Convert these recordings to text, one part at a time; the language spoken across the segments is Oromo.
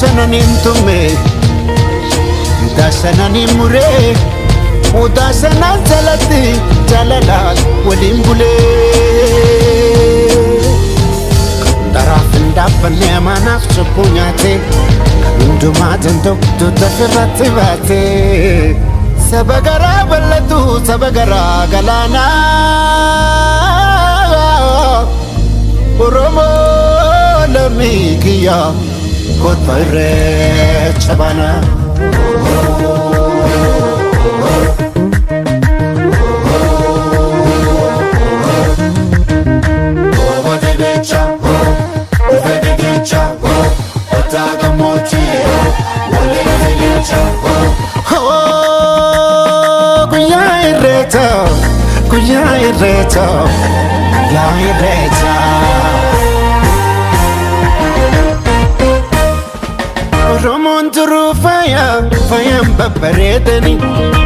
dashanani tumme dashanani mure udasana jalati jalala walimbule darafin dafanne manaf chupunyate ndumatento tutafirate sabagara balatu sabagara galana oromo lamikiya kotire chabana Romon turu faya babbareedani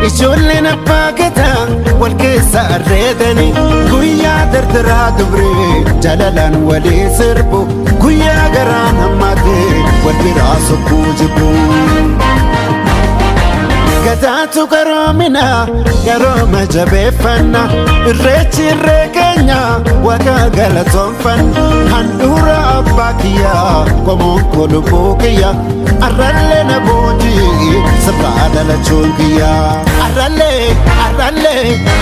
ijoolleen abbaa gataa wal keessa arreedani guyyaa dardaraa dubree jalalaan walii sirbu guyyaa garaan hammaatee wal biraa sokkuu jibbu gataatu garoomina garooma jabeeffanna irreechi irree keenya waaqa galatoonfanna handhuura abbaa kiyyaa qomoon kolubbuu kiyya arralle na boojii sirraa dhalachuun kiyyaa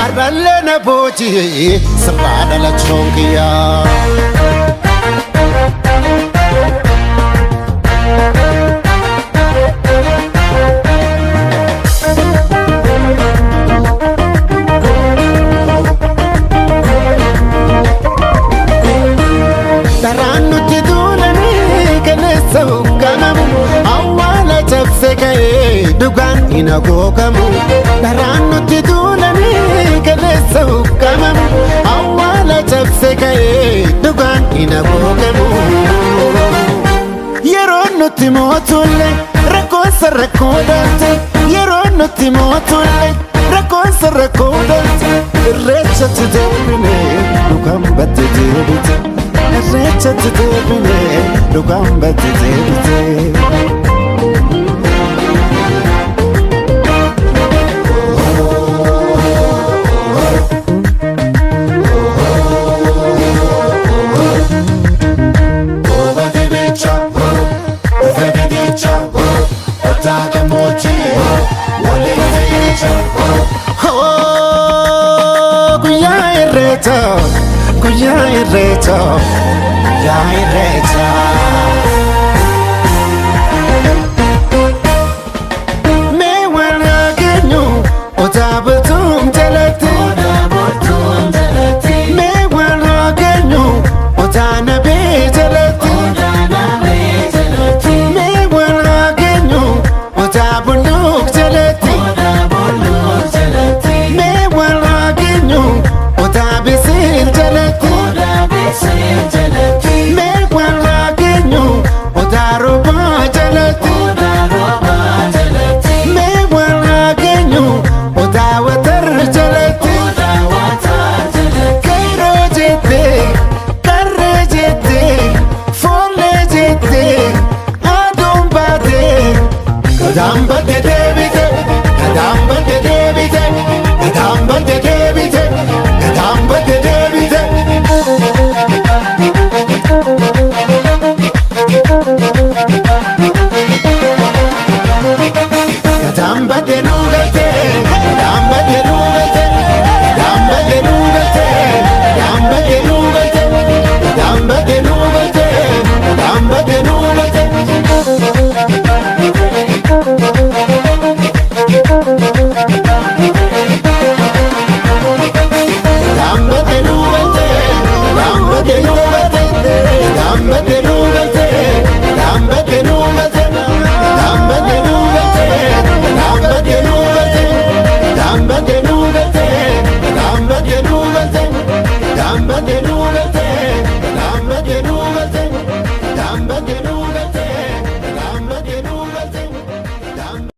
arralle na boojii sirraa dhalachuun kiyyaa dugaan ina googamu daraan nutti duulanii kaleessa hukkamamu awwaala cabse ka'ee dugaan ina googamu yeroo nutti mootulle rakkoonsa rakkoo dhalte yeroo nutti mootulle rakkoonsa rakkoo dhalte irreechatti deebine dugaan batte deebite irreechatti deebine dugaan batte deebite Guyyaa irreecha mee waan hageenyu otaa bultuun jalatti mee waan hageenyu otaa nabee jalatti mee waan hageenyu otaa bunduuk jalatti mee waan hageenyu otaa bisiil jalatti mee waan hageenyu otaa roobaa jalatti mee waan hageenyu otaa watar jalatti kairoo jettee karree jettee foollee jettee aduun baatee gadaan batte deebite gadaan batte deebite gadaan batte deebite gadaan batte deebite gadaan batte nuugate gadaan batte nuugate gadaan batte nuugate gadaan batte nuugate gadaan batte nuugate gadaan batte nuugate Gamba de nulate,